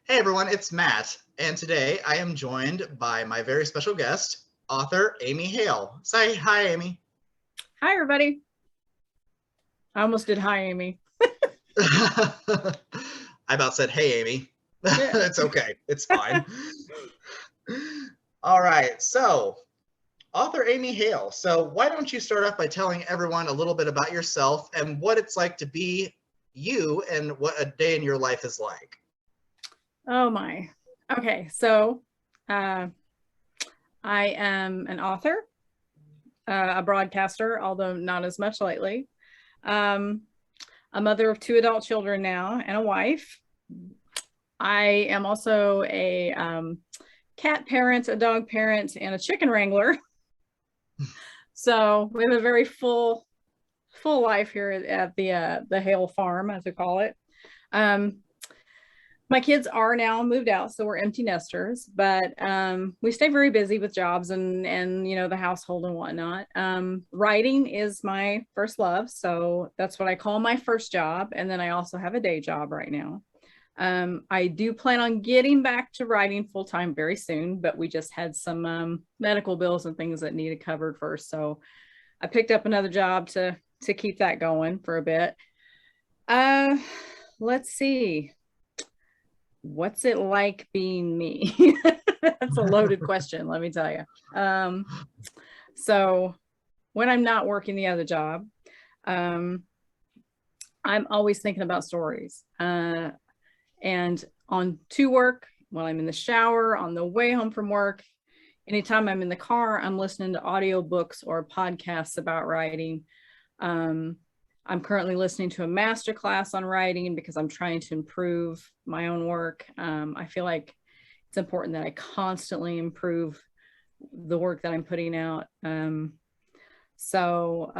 Hey everyone, it's Matt, and today I am joined by my very special guest, author Amy Hale. Say hi, Amy. Hi, everybody. I almost did hi, Amy. I about said, hey, Amy. Yeah. It's okay, it's fine. All right, so author Amy Hale. So, why don't you start off by telling everyone a little bit about yourself and what it's like to be you and what a day in your life is like? Oh my. Okay, so uh, I am an author, a broadcaster, although not as much lately. Um, a mother of two adult children now and a wife. I am also a cat parent, a dog parent, and a chicken wrangler. So we have a very full life here at the Hale farm, as we call it. Um, my kids are now moved out, so we're empty nesters, but we stay very busy with jobs and the household and whatnot. Writing is my first love, so that's what I call my first job, and then I also have a day job right now. I do plan on getting back to writing full time very soon, but we just had some medical bills and things that needed covered first, so I picked up another job to keep that going for a bit. Uh, let's see. What's it like being me? That's a loaded question, let me tell you. So when I'm not working the other job, um, I'm always thinking about stories. And on to work, while I'm in the shower, on the way home from work, anytime I'm in the car, I'm listening to audiobooks or podcasts about writing. Um, I'm currently listening to a master class on writing because I'm trying to improve my own work. I feel like it's important that I constantly improve the work that I'm putting out. So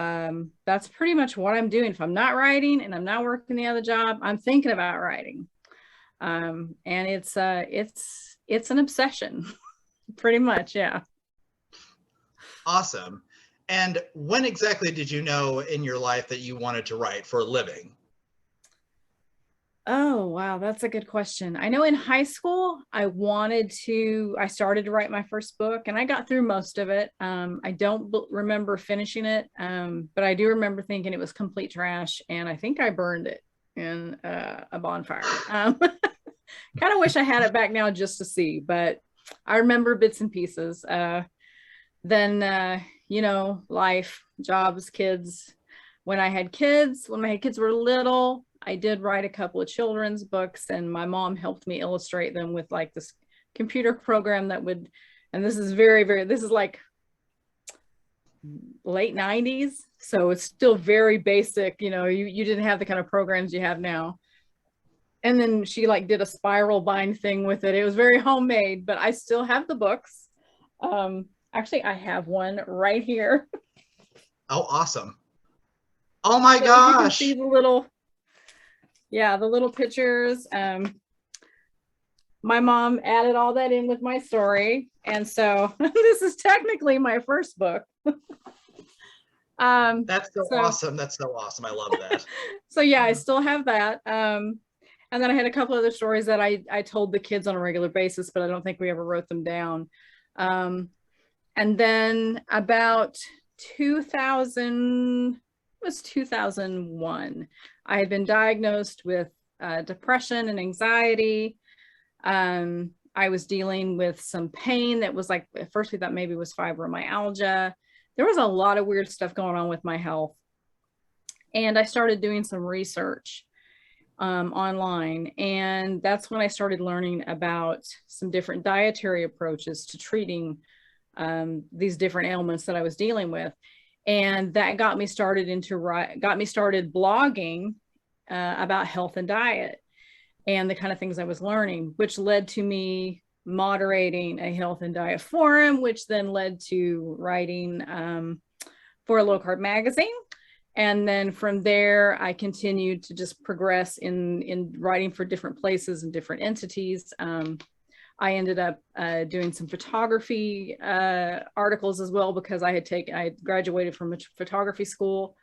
that's pretty much what I'm doing. If I'm not writing and I'm not working the other job, I'm thinking about writing. And it's an obsession, pretty much. Yeah. Awesome. And when exactly did you know in your life that you wanted to write for a living? Oh, wow. That's a good question. I know in high school, I started to write my first book and I got through most of it. I don't remember finishing it, but I do remember thinking it was complete trash. And I think I burned it in a bonfire. Kind of wish I had it back now just to see, but I remember bits and pieces. Then, life, jobs, kids. When my kids were little, I did write a couple of children's books, and my mom helped me illustrate them with like this computer program that would, and this is this is like late 90s. So it's still very basic. You didn't have the kind of programs you have now. And then she like did a spiral bind thing with it. It was very homemade, but I still have the books. Actually, I have one right here. Oh, awesome. Oh my So if you can see gosh. the little pictures. My mom added all that in with my story. And so this is technically my first book. Um, That's so so, awesome. That's so awesome. I love that. so yeah, I still have that. And then I had a couple other stories that I told the kids on a regular basis, but I don't think we ever wrote them down. Um, and then about 2000, it was 2001, I had been diagnosed with depression and anxiety. I was dealing with some pain that was like, at first we thought maybe it was fibromyalgia. There was a lot of weird stuff going on with my health. And I started doing some research online. And that's when I started learning about some different dietary approaches to treating these different ailments that I was dealing with. And that got me started blogging about health and diet and the kind of things I was learning, which led to me moderating a health and diet forum, which then led to writing for a low carb magazine. And then from there, I continued to just progress in writing for different places and different entities. I ended up doing some photography articles as well because I graduated from a photography school.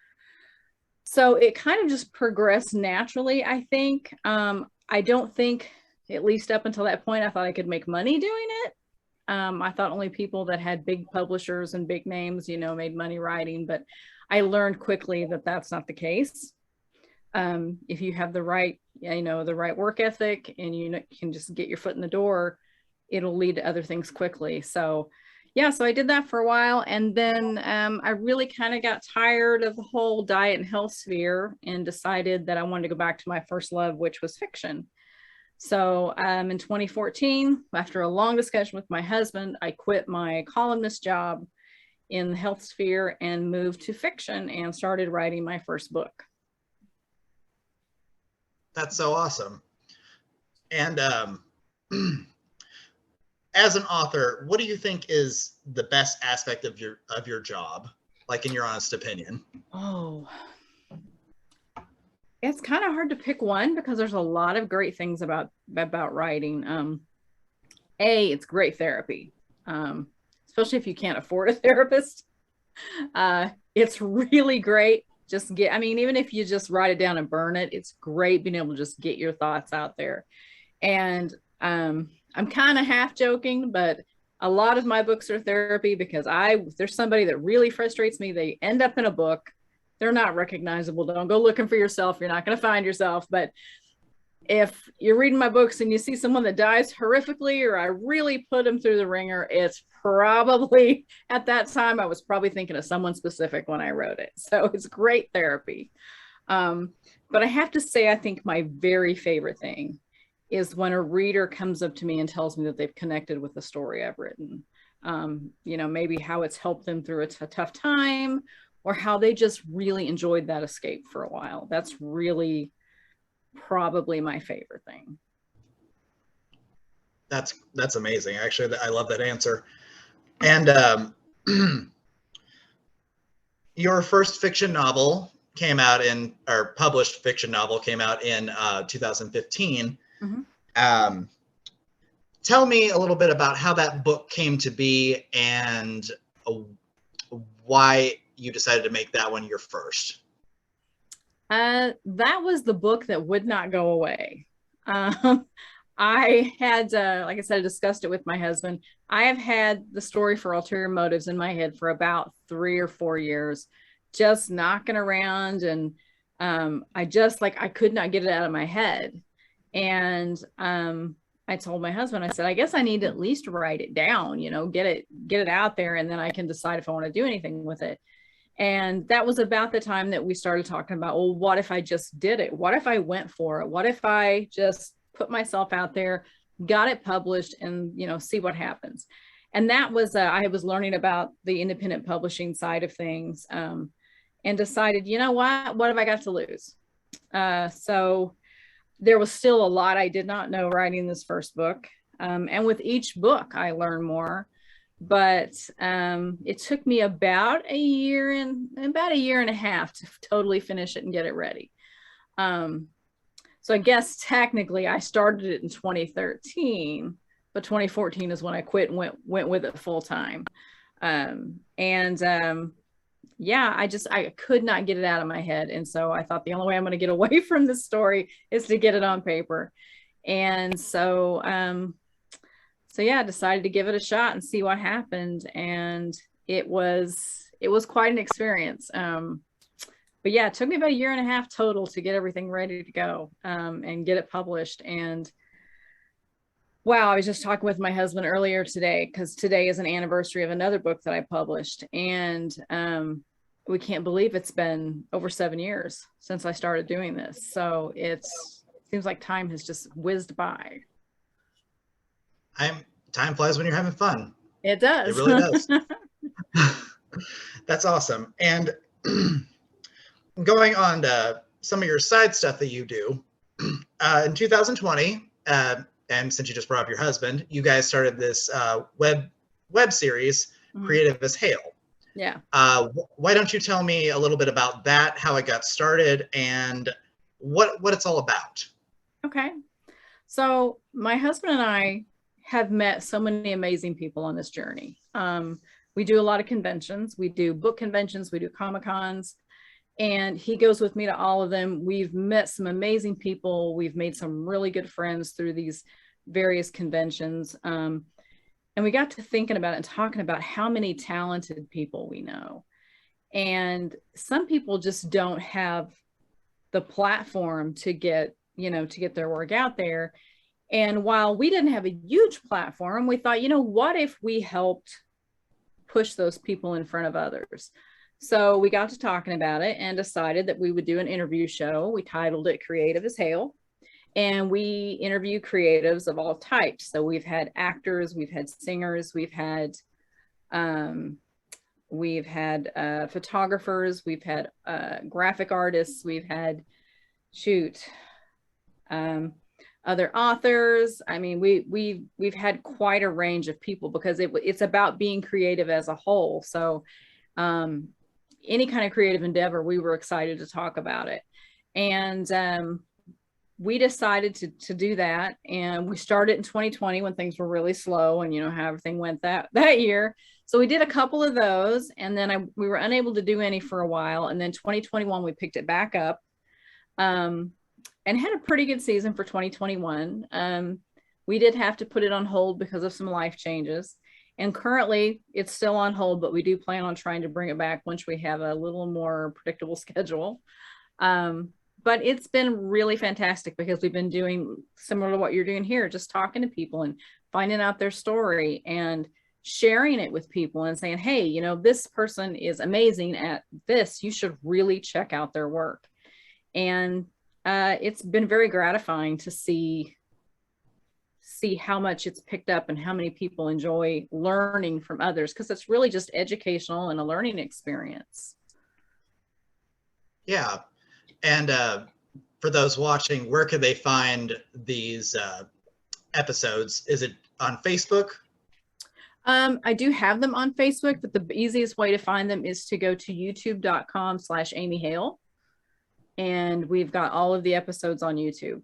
So it kind of just progressed naturally, I think. I don't think At least up until that point, I thought I could make money doing it. I thought only people that had big publishers and big names, made money writing, but I learned quickly that that's not the case. If you have the right work ethic and you can just get your foot in the door, it'll lead to other things quickly. So yeah, so I did that for a while. And then I really kind of got tired of the whole diet and health sphere and decided that I wanted to go back to my first love, which was fiction. So in 2014, after a long discussion with my husband, I quit my columnist job in the health sphere and moved to fiction and started writing my first book. That's so awesome. And as an author, what do you think is the best aspect of your job, like in your honest opinion? Oh, it's kind of hard to pick one because there's a lot of great things about writing. It's great therapy, especially if you can't afford a therapist. It's really great. Even if you just write it down and burn it, it's great being able to just get your thoughts out there. And I'm kind of half joking, but a lot of my books are therapy because if there's somebody that really frustrates me, they end up in a book. They're not recognizable. Don't go looking for yourself. You're not going to find yourself. But if you're reading my books and you see someone that dies horrifically, or I really put them through the ringer, it's probably, at that time, I was probably thinking of someone specific when I wrote it. So it's great therapy. But I have to say, I think my very favorite thing is when a reader comes up to me and tells me that they've connected with the story I've written. Maybe how it's helped them through a tough time, or how they just really enjoyed that escape for a while. That's really probably my favorite thing. That's amazing. Actually, I love that answer. And your first fiction novel published fiction novel came out in 2015. Mm-hmm. Tell me a little bit about how that book came to be and why you decided to make that one your first. That was the book that would not go away. I had, like I said, I discussed it with my husband. I have had the story for Ulterior Motives in my head for about 3 or 4 years, just knocking around. And I could not get it out of my head. And I told my husband, I said, I guess I need to at least write it down, get it out there, and then I can decide if I want to do anything with it. And that was about the time that we started talking about, well, what if I just did it? What if I went for it? What if I just put myself out there, got it published, and, see what happens? And that was, I was learning about the independent publishing side of things, and decided, what have I got to lose? So there was still a lot I did not know writing this first book. And with each book, I learned more. But it took me about a year and a half to totally finish it and get it ready. So I guess technically I started it in 2013, but 2014 is when I quit and went with it full time. I could not get it out of my head. And so I thought the only way I'm going to get away from this story is to get it on paper. And so, I decided to give it a shot and see what happened. And it was quite an experience. But yeah, it took me about a year and a half total to get everything ready to go, and get it published. And wow, I was just talking with my husband earlier today, because today is an anniversary of another book that I published. And we can't believe it's been over 7 years since I started doing this. So it seems like time has just whizzed by. Time flies when you're having fun. It does. It really does. That's awesome. And going on to some of your side stuff that you do, in 2020, and since you just brought up your husband, you guys started this web series, mm-hmm. Creative as Hale. Yeah. Why don't you tell me a little bit about that, how it got started, and what it's all about? Okay. So my husband and I have met so many amazing people on this journey. We do a lot of conventions. We do book conventions. We do Comic-Cons. And he goes with me to all of them. We've met some amazing people. We've made some really good friends through these various conventions. And we got to thinking about it and talking about how many talented people we know. And some people just don't have the platform to get, to get their work out there. And while we didn't have a huge platform, we thought, what if we helped push those people in front of others? So we got to talking about it and decided that we would do an interview show. We titled it Creative as Hale. And we interview creatives of all types. So we've had actors, we've had singers, we've had photographers, we've had graphic artists, we've had other authors. I mean, we've had quite a range of people because it's about being creative as a whole. So any kind of creative endeavor, we were excited to talk about it. And we decided to do that. And we started in 2020 when things were really slow, and how everything went that year. So we did a couple of those, and then we were unable to do any for a while. And then 2021, we picked it back up and had a pretty good season for 2021. We did have to put it on hold because of some life changes. And currently it's still on hold, but we do plan on trying to bring it back once we have a little more predictable schedule. But it's been really fantastic because we've been doing similar to what you're doing here, just talking to people and finding out their story and sharing it with people and saying, hey, this person is amazing at this. You should really check out their work. And it's been very gratifying to see how much it's picked up and how many people enjoy learning from others, because it's really just educational and a learning experience. Yeah. And for those watching, where can they find these episodes? Is it on Facebook? I do have them on Facebook, but the easiest way to find them is to go to youtube.com/Amy Hale. And we've got all of the episodes on YouTube.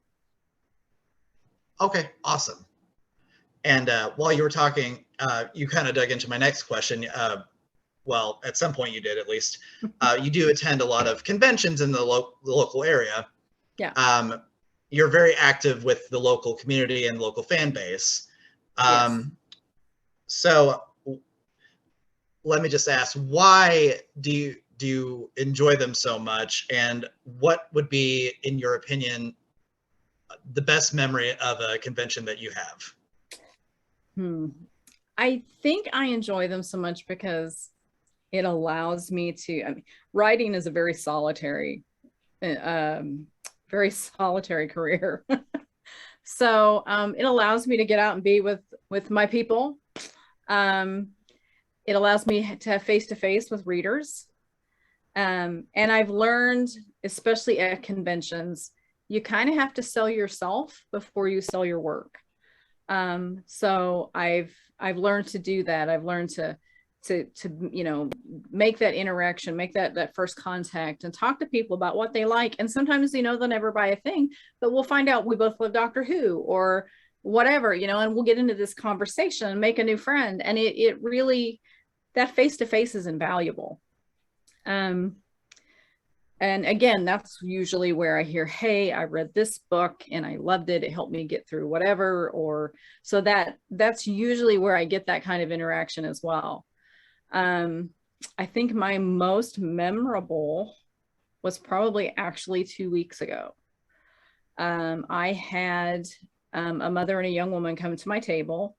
Okay, awesome. And while you were talking, you kind of dug into my next question. Well, at some point you did, at least. You do attend a lot of conventions in the local area. Yeah. You're very active with the local community and local fan base. Yes. So let me just ask, why do you enjoy them so much? And what would be, in your opinion, the best memory of a convention that you have? I think I enjoy them so much because it allows me to, writing is a very solitary career. So it allows me to get out and be with my people. It allows me to have face-to-face with readers. And I've learned, especially at conventions, you kind of have to sell yourself before you sell your work. So I've learned to do that. I've learned to make that interaction, make that first contact, and talk to people about what they like. And sometimes they'll never buy a thing, but we'll find out we both love Doctor Who or whatever, and we'll get into this conversation and make a new friend. And it really, that face-to-face is invaluable. And again, that's usually where I hear, hey, I read this book and I loved it. It helped me get through whatever. Or so that's usually where I get that kind of interaction as well. I think my most memorable was probably actually 2 weeks ago. I had a mother and a young woman come to my table,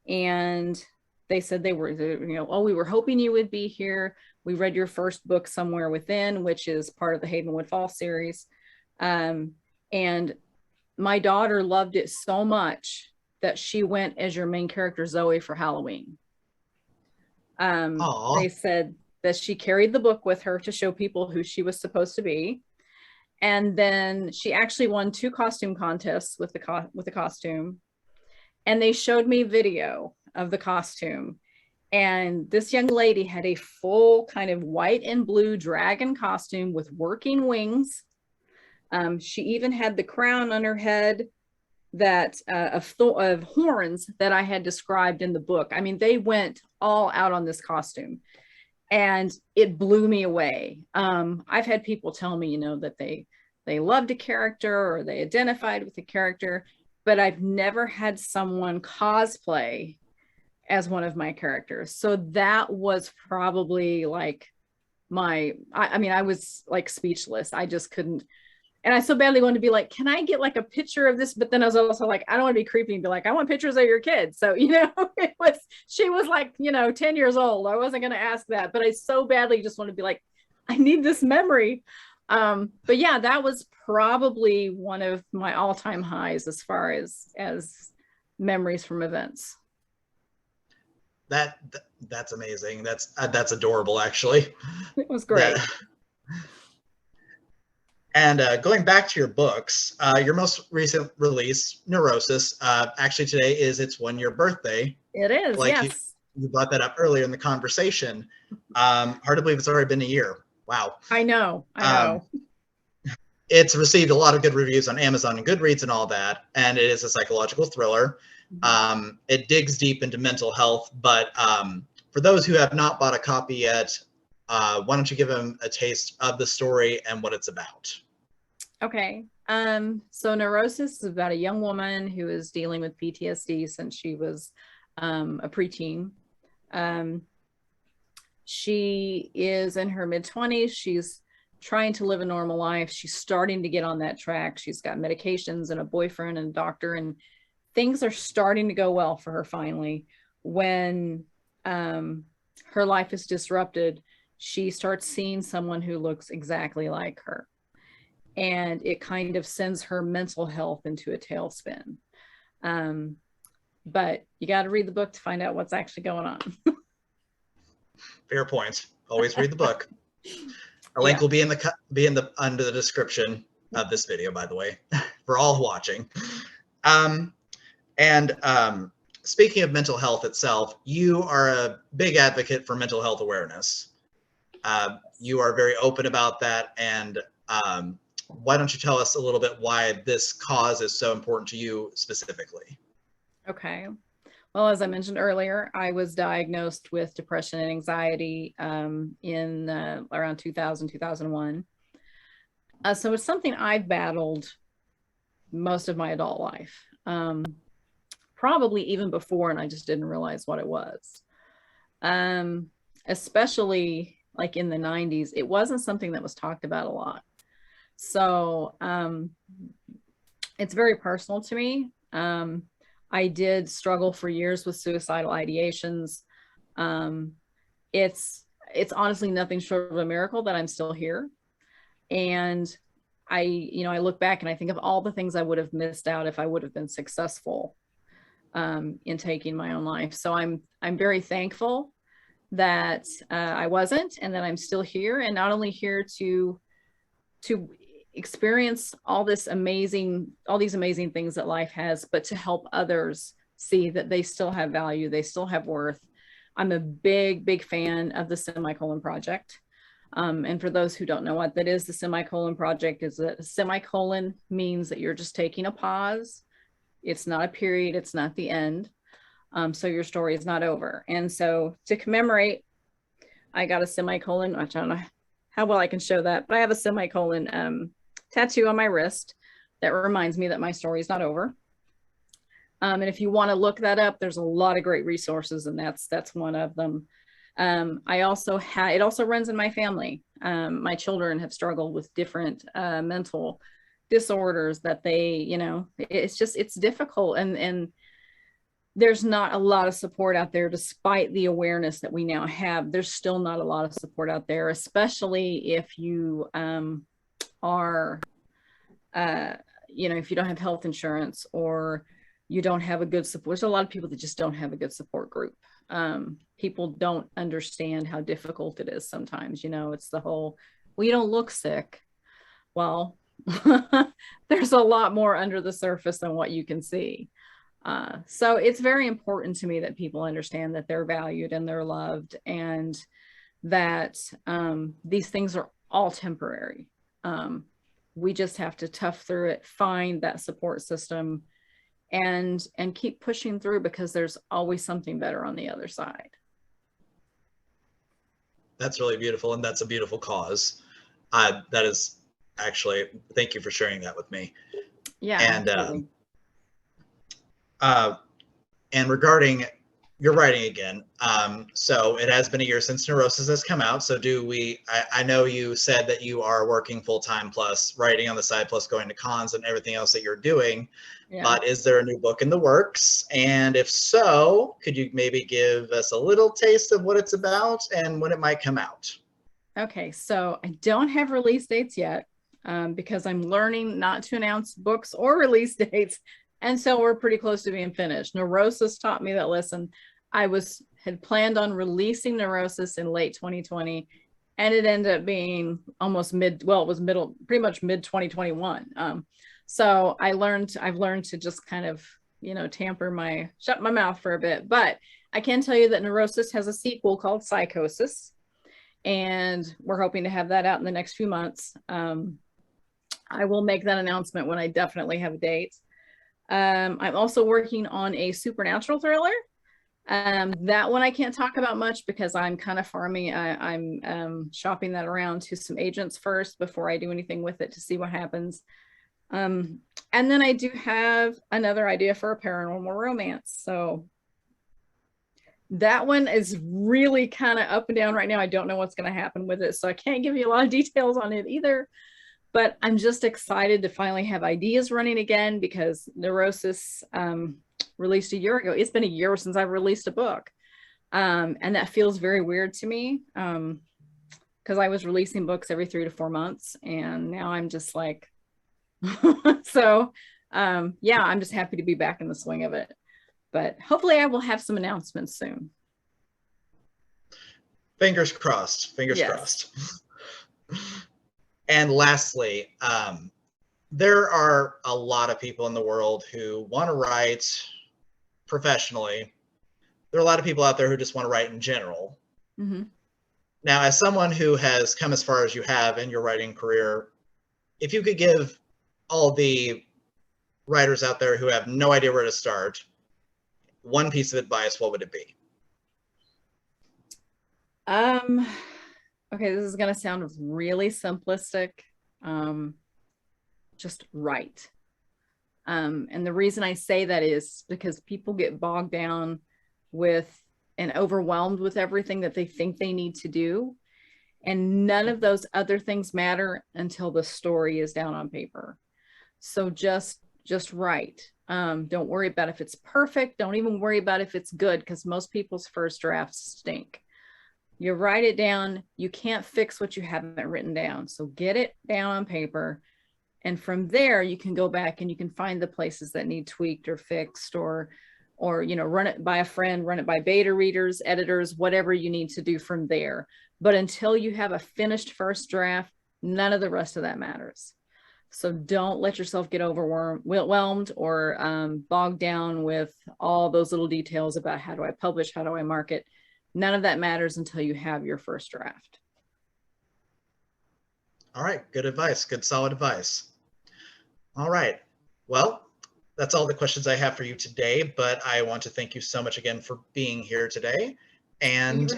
and they said we were hoping you would be here. We read your first book, Somewhere Within, which is part of the Havenwood Fall series. And my daughter loved it so much that she went as your main character, Zoe, for Halloween. They said that she carried the book with her to show people who she was supposed to be. And then she actually won 2 costume contests with the costume. And they showed me video of the costume. And this young lady had a full kind of white and blue dragon costume with working wings. She even had the crown on her head that of horns that I had described in the book. I mean, they went all out on this costume. And it blew me away. I've had people tell me, you know, that they loved a character or they identified with the character, but I've never had someone cosplay as one of my characters. So that was probably like I mean, I was like speechless. I just couldn't. And I so badly wanted to be like, can I get like a picture of this? But then I was also like, I don't want to be creepy and be like, I want pictures of your kids. So, you know, she was like, you know, 10 years old. I wasn't going to ask that, but I so badly just want to be like, I need this memory. But yeah, that was probably one of my all-time highs as far as memories from events. That's amazing. That's adorable, actually. It was great. And going back to your books, your most recent release, Neurosis, actually today is its 1-year birthday. It is, like yes. You brought that up earlier in the conversation. Hard to believe it's already been a year. Wow. I know. It's received a lot of good reviews on Amazon and Goodreads and all that, and it is a psychological thriller. It digs deep into mental health, but for those who have not bought a copy yet, why don't you give them a taste of the story and what it's about? Okay. So Neurosis is about a young woman who is dealing with PTSD since she was a preteen. She is in her mid-20s. She's trying to live a normal life. She's starting to get on that track. She's got medications and a boyfriend and a doctor, and things are starting to go well for her finally. When her life is disrupted, she starts seeing someone who looks exactly like her. And it kind of sends her mental health into a tailspin. But you got to read the book to find out what's actually going on. Fair point. Always read the book. A link will be in the under the description of this video, by the way, for all watching. Speaking of mental health itself, you are a big advocate for mental health awareness. You are very open about that, and why don't you tell us a little bit why this cause is so important to you specifically? Okay. Well, as I mentioned earlier, I was diagnosed with depression and anxiety in around 2000, 2001. So it's something I've battled most of my adult life, probably even before, and I just didn't realize what it was. Especially like in the 90s, it wasn't something that was talked about a lot. So it's very personal to me. I did struggle for years with suicidal ideations. It's honestly nothing short of a miracle that I'm still here. And I look back and I think of all the things I would have missed out if I would have been successful in taking my own life. So I'm very thankful that I wasn't, and that I'm still here, and not only here to experience all these amazing things that life has, but to help others see that they still have value, they still have worth. I'm a big fan of the Semicolon Project. And for those who don't know what that is, the Semicolon Project is that a semicolon means that you're just taking a pause. It's not a period, it's not the end. So your story is not over. And so to commemorate, I got a semicolon. I don't know how well I can show that, but I have a semicolon tattoo on my wrist that reminds me that my story is not over. And if you want to look that up, there's a lot of great resources, and that's one of them. I also it also runs in my family. My children have struggled with different mental disorders that they, it's difficult, and there's not a lot of support out there. Despite the awareness that we now have, there's still not a lot of support out there, especially if you are, if you don't have health insurance, or you don't have a good support. There's a lot of people that just don't have a good support group. People don't understand how difficult it is sometimes. It's the whole, well, you don't look sick. Well, there's a lot more under the surface than what you can see. So it's very important to me that people understand that they're valued and they're loved, and that these things are all temporary. We just have to tough through it, find that support system, and keep pushing through, because there's always something better on the other side. That's really beautiful, and that's a beautiful cause. That is actually, thank you for sharing that with me. Yeah, And absolutely. and regarding your writing again, so it has been a year since Neurosis has come out. So I know you said that you are working full-time plus writing on the side plus going to cons and everything else that you're doing. Yeah. But is there a new book in the works? And if so, could you maybe give us a little taste of what it's about and when it might come out? Okay, so I don't have release dates yet because I'm learning not to announce books or release dates until we're pretty close to being finished. Neurosis taught me that lesson. Had planned on releasing Neurosis in late 2020, and it ended up being almost it was pretty much mid 2021. So I've learned to just kind of, shut my mouth for a bit. But I can tell you that Neurosis has a sequel called Psychosis, and we're hoping to have that out in the next few months. I will make that announcement when I definitely have a date. I'm also working on a supernatural thriller. That one I can't talk about much because I'm kind of farming. I'm shopping that around to some agents first before I do anything with it to see what happens. And then I do have another idea for a paranormal romance. So that one is really kind of up and down right now. I don't know what's going to happen with it, so I can't give you a lot of details on it either. But I'm just excited to finally have ideas running again because Neurosis released a year ago. It's been a year since I've released a book. And that feels very weird to me because I was releasing books every 3 to 4 months. And now I'm just like, so yeah, I'm just happy to be back in the swing of it. But hopefully I will have some announcements soon. Fingers crossed. Fingers crossed. And lastly, there are a lot of people in the world who want to write professionally. There are a lot of people out there who just want to write in general. Mm-hmm. Now, as someone who has come as far as you have in your writing career, if you could give all the writers out there who have no idea where to start one piece of advice, what would it be? Okay, this is going to sound really simplistic. Just write. And the reason I say that is because people get bogged down with and overwhelmed with everything that they think they need to do. And none of those other things matter until the story is down on paper. So just write. Don't worry about if it's perfect. Don't even worry about if it's good, because most people's first drafts stink. You write it down. You can't fix what you haven't written down. So get it down on paper. And from there, you can go back and you can find the places that need tweaked or fixed, or run it by a friend, run it by beta readers, editors, whatever you need to do from there. But until you have a finished first draft, none of the rest of that matters. So don't let yourself get overwhelmed or bogged down with all those little details about how do I publish, how do I market. None of that matters until you have your first draft. All right, good advice, good solid advice. All right, well, that's all the questions I have for you today, but I want to thank you so much again for being here today. And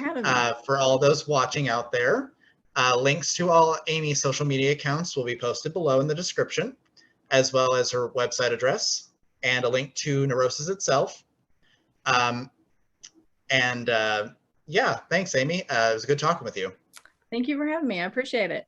for all those watching out there, links to all Amy's social media accounts will be posted below in the description, as well as her website address and a link to Neurosis itself. Yeah, thanks, Amy. It was good talking with you. Thank you for having me. I appreciate it.